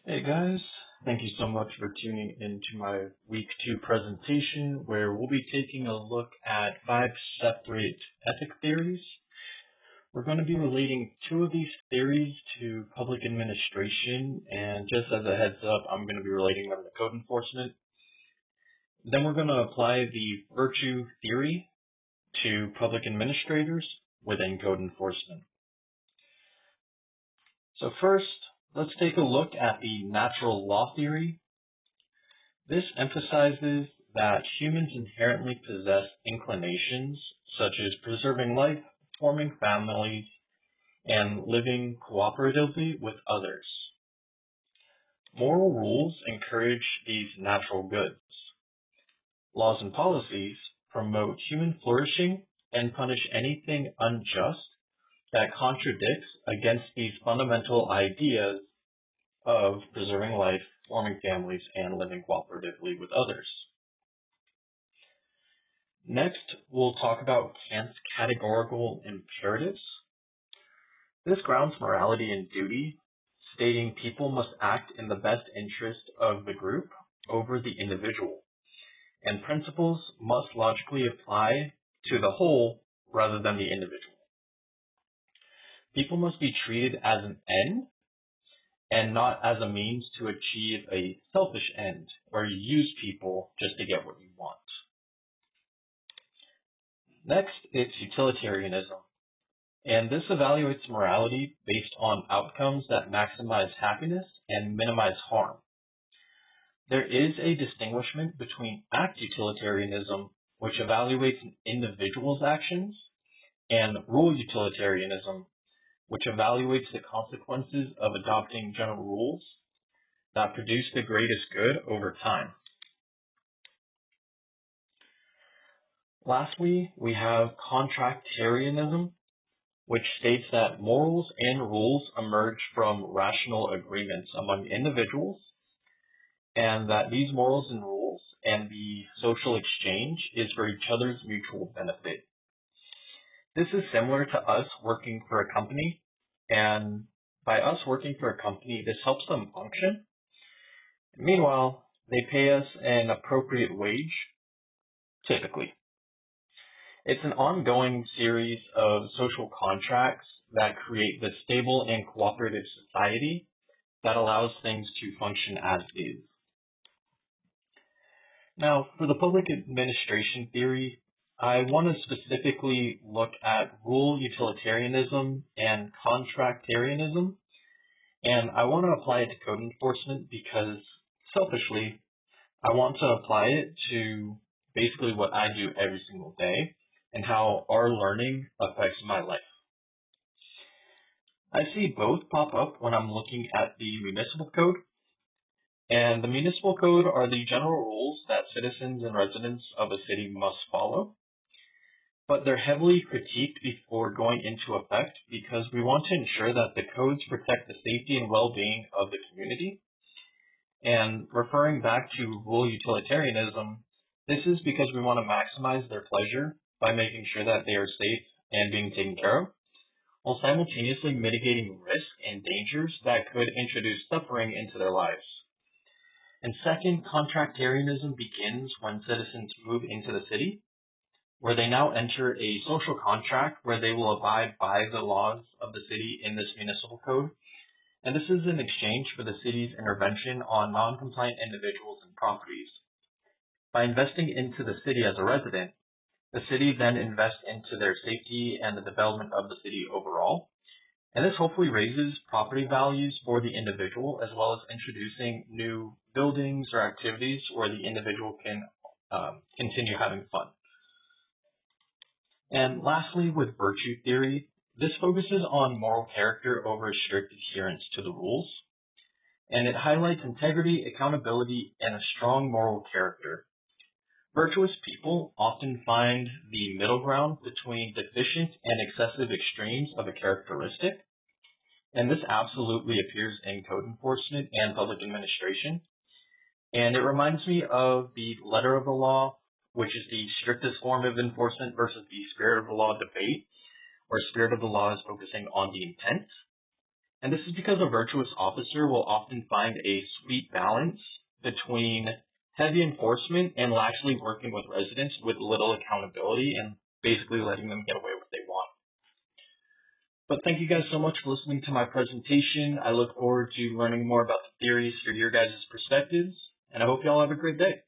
Hey guys, thank you so much for tuning into my week 2 presentation where we'll be taking a look at 5 separate ethic theories. We're going to be relating 2 of these theories to public administration, and just as a heads up, I'm going to be relating them to code enforcement. Then we're going to apply the virtue theory to public administrators within code enforcement. So first, let's take a look at the natural law theory. This emphasizes that humans inherently possess inclinations such as preserving life, forming families, and living cooperatively with others. Moral rules encourage these natural goods. Laws and policies promote human flourishing and punish anything unjust that contradicts against these fundamental ideas of preserving life, forming families, and living cooperatively with others. Next, we'll talk about Kant's categorical imperatives. This grounds morality in duty, stating people must act in the best interest of the group over the individual, and principles must logically apply to the whole rather than the individual. People must be treated as an end and not as a means to achieve a selfish end where you use people just to get what you want. Next, it's utilitarianism, and this evaluates morality based on outcomes that maximize happiness and minimize harm. There is a distinguishment between act utilitarianism, which evaluates an individual's actions, and rule utilitarianism, which evaluates the consequences of adopting general rules that produce the greatest good over time. Lastly, we have contractarianism, which states that morals and rules emerge from rational agreements among individuals, and that these morals and rules and the social exchange is for each other's mutual benefit. This is similar to us working for a company, and by us working for a company, this helps them function. Meanwhile, they pay us an appropriate wage, typically. It's an ongoing series of social contracts that create the stable and cooperative society that allows things to function as is. Now, for the public administration theory, I want to specifically look at rule utilitarianism and contractarianism, and I want to apply it to code enforcement because, selfishly, I want to apply it to basically what I do every single day and how our learning affects my life. I see both pop up when I'm looking at the municipal code. And the municipal code are the general rules that citizens and residents of a city must follow. But they're heavily critiqued before going into effect because we want to ensure that the codes protect the safety and well-being of the community. And referring back to rule utilitarianism, this is because we want to maximize their pleasure by making sure that they are safe and being taken care of, while simultaneously mitigating risk and dangers that could introduce suffering into their lives. And second, contractarianism begins when citizens move into the city, where they now enter a social contract where they will abide by the laws of the city in this municipal code. And this is in exchange for the city's intervention on non-compliant individuals and properties. By investing into the city as a resident, the city then invests into their safety and the development of the city overall. And this hopefully raises property values for the individual, as well as introducing new buildings or activities where the individual can continue having fun. And lastly, with virtue theory, this focuses on moral character over strict adherence to the rules. And it highlights integrity, accountability, and a strong moral character. Virtuous people often find the middle ground between deficient and excessive extremes of a characteristic, and this absolutely appears in code enforcement and public administration. And it reminds me of the letter of the law, which is the strictest form of enforcement versus the spirit of the law debate, where spirit of the law is focusing on the intent. And this is because a virtuous officer will often find a sweet balance between heavy enforcement and laxly working with residents with little accountability and basically letting them get away with what they want. But thank you guys so much for listening to my presentation. I look forward to learning more about the theories through your guys' perspectives, and I hope you all have a great day.